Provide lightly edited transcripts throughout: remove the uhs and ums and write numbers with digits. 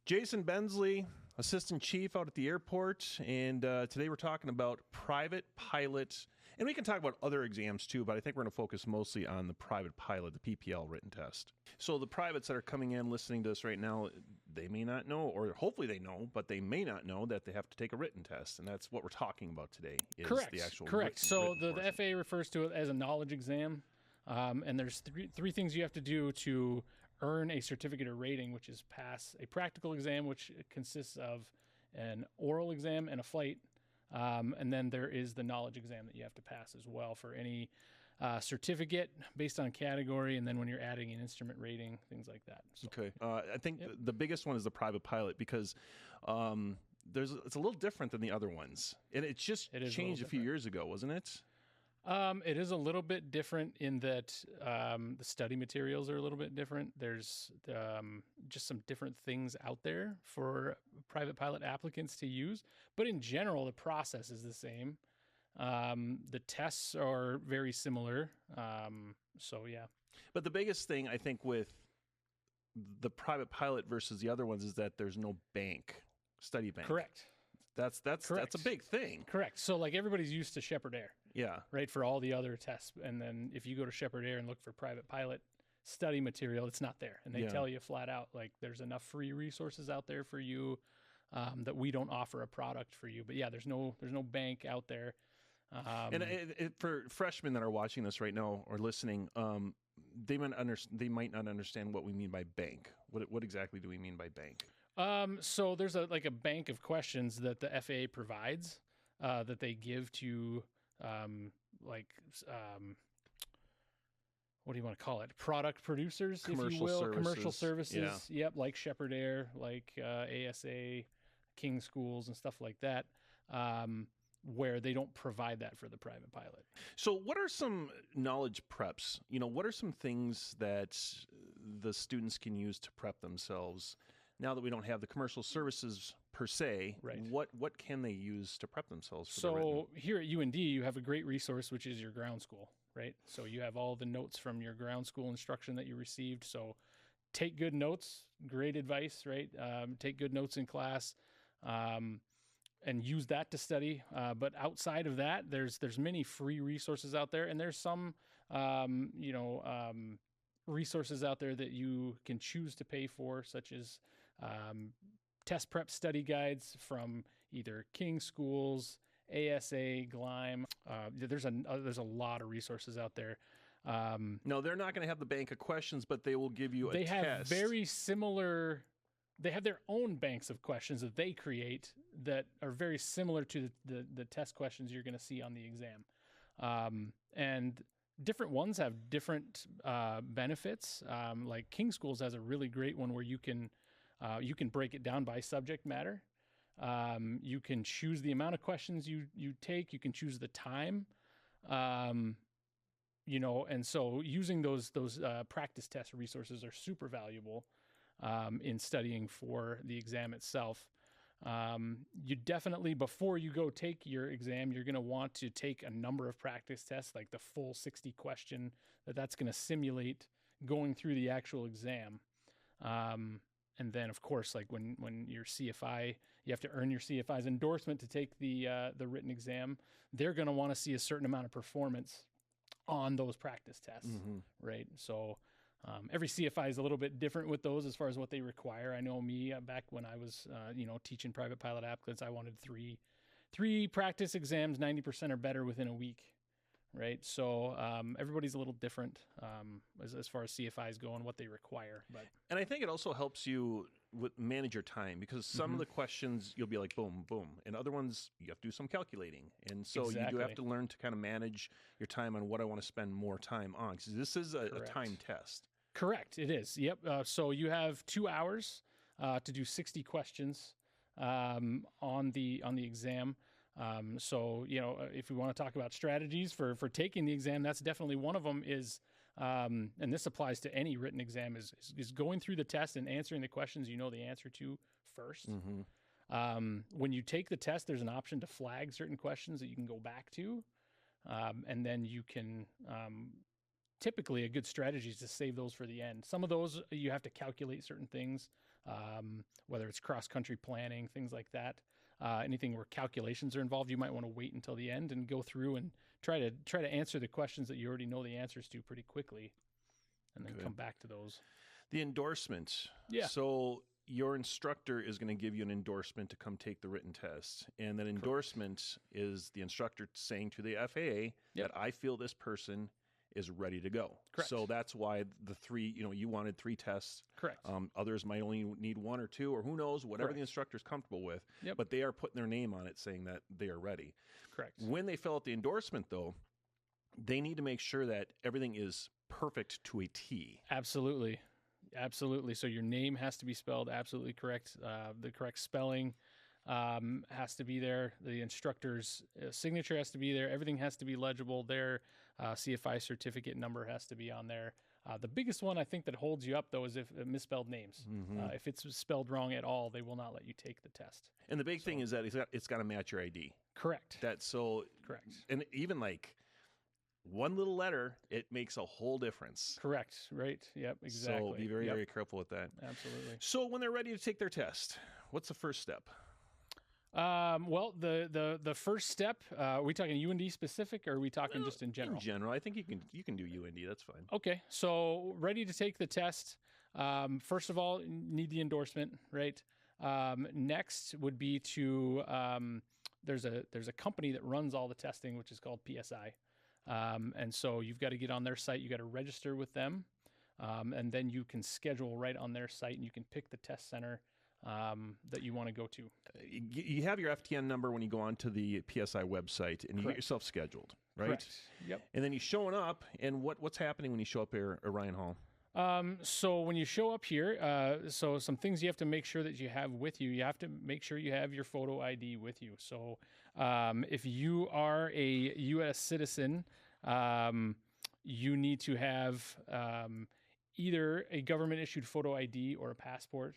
Jason Bensley, Assistant Chief out at the airport, and today we're talking about private pilot, and we can talk about other exams too, but I think we're going to focus mostly on the private pilot, the PPL written test. So the privates that are coming in listening to us right now, they may not know, or hopefully they know, but they may not know that they have to take a written test, and that's what we're talking about today. Is Correct. The actual Correct. So the portion. FAA refers to it as a knowledge exam, and there's three things you have to do to earn a certificate or rating, which is pass a practical exam, which consists of an oral exam and a flight. And then there is the knowledge exam that you have to pass as well for any certificate based on category. And then when you're adding an instrument rating, things like that. So, okay. I think the biggest one is the private pilot because it's a little different than the other ones. And it changed a few years ago, wasn't it? It is a little bit different in that the study materials are a little bit different. There's just some different things out there for private pilot applicants to use. But in general, the process is the same. The tests are very similar. So, yeah. But the biggest thing, I think, with the private pilot versus the other ones is that there's no study bank. Correct. That's a big thing. Correct. So like everybody's used to Shepherd Air. Yeah. Right, for all the other tests. And then if you go to Shepherd Air and look for private pilot study material, it's not there. And they tell you flat out, like, there's enough free resources out there for you that we don't offer a product for you. But yeah, there's no bank out there. And for freshmen that are watching this right now or listening, they might not understand what we mean by bank. What exactly do we mean by bank? So there's a bank of questions that the FAA provides that they give to what do you want to call it? Product producers, commercial if you will, services. Commercial services. Yeah. Yep, like Shepherd Air, like ASA, King Schools, and stuff like that. Where they don't provide that for the private pilot. So what are some knowledge preps? What are some things that the students can use to prep themselves? Now that we don't have the commercial services per se, right. What can they use to prep themselves for So here at UND, you have a great resource, which is your ground school, right? So you have all the notes from your ground school instruction that you received. So take good notes, great advice, right? Take good notes in class. And use that to study. But outside of that, there's many free resources out there, and there's some, resources out there that you can choose to pay for, such as test prep study guides from either King Schools, ASA, Gleim. There's a lot of resources out there. No, they're not going to have the bank of questions, but they will give you a test. They have very similar. They have their own banks of questions that they create that are very similar to the test questions you're going to see on the exam. And different ones have different benefits. Like King Schools has a really great one where you can break it down by subject matter. You can choose the amount of questions you take. You can choose the time. And so using those practice test resources are super valuable. In studying for the exam itself. You definitely, before you go take your exam, you're going to want to take a number of practice tests, like the full 60 question that's going to simulate going through the actual exam. And then, of course, like when your CFI, you have to earn your CFI's endorsement to take the written exam. They're going to want to see a certain amount of performance on those practice tests, right? So every CFI is a little bit different with those as far as what they require. I know me back when I was, teaching private pilot applicants, I wanted three practice exams, 90% or better within a week, right? So everybody's a little different as far as CFIs go and what they require. And I think it also helps you manage your time because some of the questions you'll be like, boom, boom. And other ones, you have to do some calculating. And so you do have to learn to kind of manage your time on what I want to spend more time on because this is a time test. Correct. It is. Yep. So you have 2 hours to do 60 questions on the exam. So, if we want to talk about strategies for taking the exam, that's definitely one of them is, and this applies to any written exam, is going through the test and answering the questions you know the answer to first. When you take the test, there's an option to flag certain questions that you can go back to. And then you can, typically a good strategy is to save those for the end. Some of those you have to calculate certain things. whether it's cross-country planning, things like that. Anything where calculations are involved, you might want to wait until the end and go through and try to answer the questions that you already know the answers to pretty quickly, and then come back to those. The endorsements. Yeah. So your instructor is going to give you an endorsement to come take the written test. And that endorsement is the instructor saying to the FAA that I feel this person is ready to go. Correct. So that's why the 3, you wanted 3 tests. Correct. Others might only need 1 or 2, or who knows, whatever the instructor is comfortable with. Yep. But they are putting their name on it saying that they are ready. Correct. When they fill out the endorsement, though, they need to make sure that everything is perfect to a T. Absolutely. Absolutely. So your name has to be spelled absolutely correct. The correct spelling has to be there. The instructor's signature has to be there. Everything has to be legible. Their CFI certificate number has to be on there. The biggest one I think that holds you up, though, is if misspelled names. If it's spelled wrong at all, they will not let you take the test. And the big thing is that it's got to match your ID. Correct. Correct. And even like one little letter, it makes a whole difference. Correct. Right. Yep. Exactly. So be very, very careful with that. Absolutely. So when they're ready to take their test, what's the first step? Well, the first step, are we talking UND specific, or are we talking just in general? In general, I think you can do UND. That's fine. Okay, so ready to take the test. First of all, need the endorsement, right? Next would be to there's a company that runs all the testing, which is called PSI, and so you've got to get on their site. You got to register with them, and then you can schedule right on their site, and you can pick the test center that you want to go to. You have your FTN number when you go onto the PSI website, and you get yourself scheduled, right? Correct. Yep. And then you showing up, and what's happening when you show up here at Ryan Hall? So when you show up here, so some things you have to make sure that you have with you. You have to make sure you have your photo ID with you. So if you are a U.S. citizen, you need to have either a government-issued photo ID or a passport.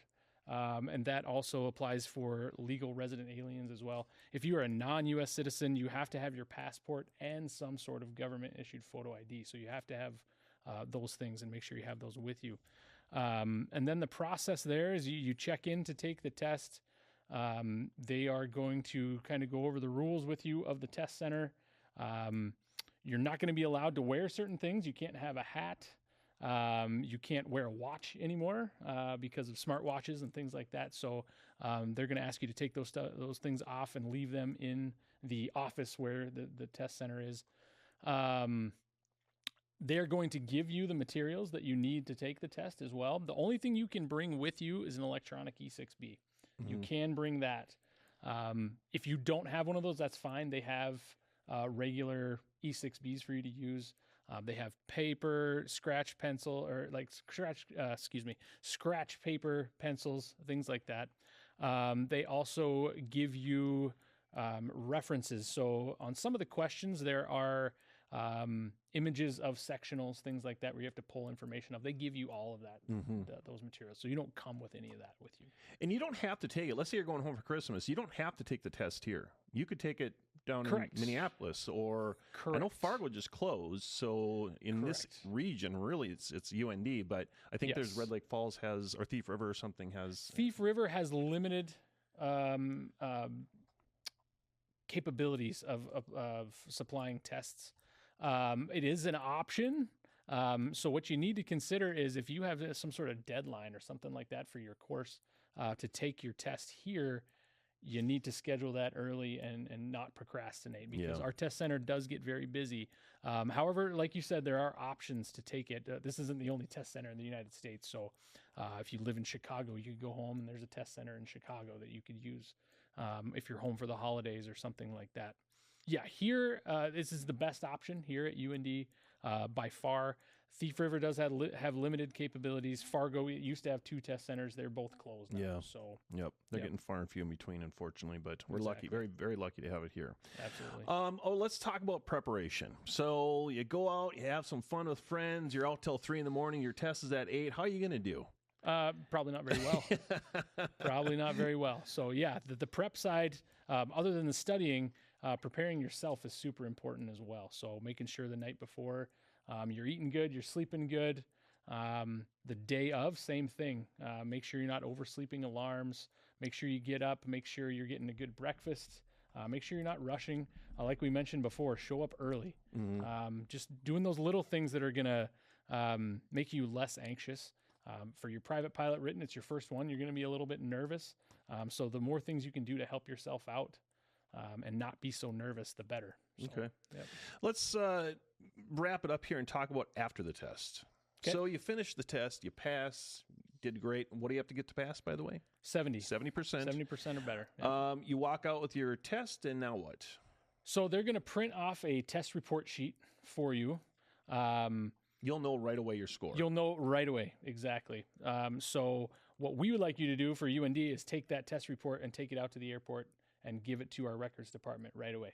And that also applies for legal resident aliens as well. If you are a non-U.S. citizen, you have to have your passport and some sort of government-issued photo ID. So you have to have those things and make sure you have those with you. And then the process there is you check in to take the test. They are going to kind of go over the rules with you of the test center. You're not going to be allowed to wear certain things. You can't have a hat. You can't wear a watch anymore because of smartwatches and things like that. So they're going to ask you to take those things off and leave them in the office where the test center is. They're going to give you the materials that you need to take the test as well. The only thing you can bring with you is an electronic E6B. You can bring that. If you don't have one of those, that's fine. They have regular E6Bs for you to use. They have paper, scratch pencil, or scratch paper pencils, things like that. They also give you references. So on some of the questions, there are images of sectionals, things like that, where you have to pull information up. They give you all of that, those materials. So you don't come with any of that with you. And you don't have to take it. Let's say you're going home for Christmas. You don't have to take the test here. You could take it down in Minneapolis, or I know Fargo just closed. So in this region, really, it's UND. But I think there's Red Lake Falls has, or Thief River or something has. Thief River has limited capabilities of supplying tests. It is an option. So what you need to consider is if you have some sort of deadline or something like that for your course to take your test here, you need to schedule that early and not procrastinate, because our test center does get very busy. However, like you said, there are options to take it. This isn't the only test center in the United States. So if you live in Chicago, you could go home and there's a test center in Chicago that you could use if you're home for the holidays or something like that. Yeah, here, this is the best option here at UND by far. Thief River does have limited capabilities. Fargo used to have 2 test centers. They're both closed now. Yeah. So, they're getting far and few in between, unfortunately, but we're lucky, very, very lucky to have it here. Absolutely. Let's talk about preparation. So you go out, you have some fun with friends. You're out till 3 a.m. Your test is at 8. How are you going to do? Probably not very well. Probably not very well. So yeah, the prep side, other than the studying, preparing yourself is super important as well. So making sure the night before you're eating good, you're sleeping good, The day of, same thing. Make sure you're not oversleeping alarms. Make sure you get up. Make sure you're getting a good breakfast. Make sure you're not rushing. Like we mentioned before, show up early. Just doing those little things that are going to make you less anxious. For your private pilot written, it's your first one. You're going to be a little bit nervous. So the more things you can do to help yourself out and not be so nervous, the better. So, Okay. yep. Let's wrap it up here and talk about after the test. Okay. So you finish the test, you pass, did great. What do you have to get to pass, by the way? 70%. 70%. Or better. Yep. You walk out with your test, and now what? So they're going to print off a test report sheet for you. You'll know right away your score. You'll know right away, exactly. So what we would like you to do for UND is take that test report and take it out to the airport and give it to our records department right away.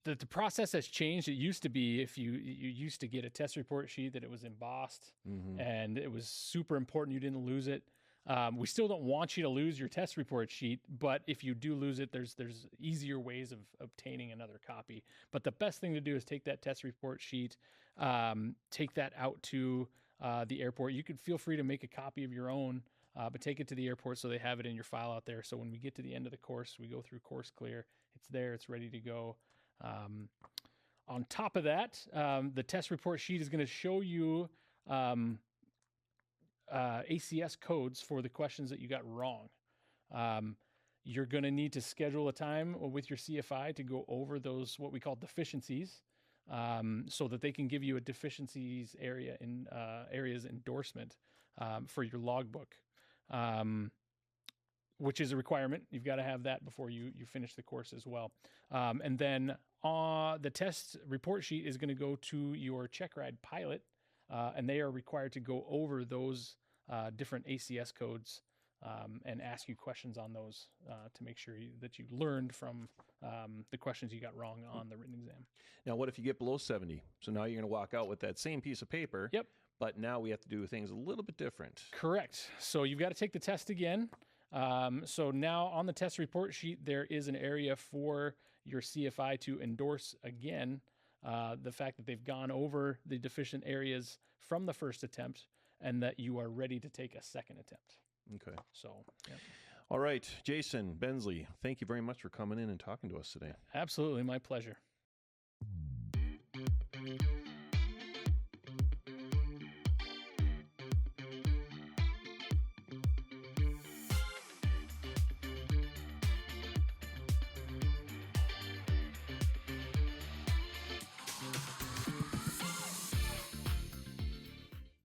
The process has changed. It used to be if you used to get a test report sheet that it was embossed and it was super important you didn't lose it. We still don't want you to lose your test report sheet, but if you do lose it, there's easier ways of obtaining another copy. But the best thing to do is take that test report sheet, take that out to the airport. You could feel free to make a copy of your own, but take it to the airport so they have it in your file out there. So when we get to the end of the course, we go through course clear. It's there. It's ready to go. On top of that, the test report sheet is going to show you ACS codes for the questions that you got wrong. You're going to need to schedule a time with your CFI to go over those, what we call deficiencies, so that they can give you a deficiencies areas endorsement for your logbook, which is a requirement. You've got to have that before you finish the course as well. And then the test report sheet is going to go to your check ride pilot, and they are required to go over those different ACS codes and ask you questions on those to make sure that you learned from the questions you got wrong on the written exam. Now, what if you get below 70? So now you're going to walk out with that same piece of paper. Yep. But now we have to do things a little bit different. Correct. So you've got to take the test again. So now on the test report sheet, there is an area for your CFI to endorse again the fact that they've gone over the deficient areas from the first attempt and that you are ready to take a second attempt. Okay. So, yeah. All right, Jason Bensley, thank you very much for coming in and talking to us today. Absolutely, my pleasure.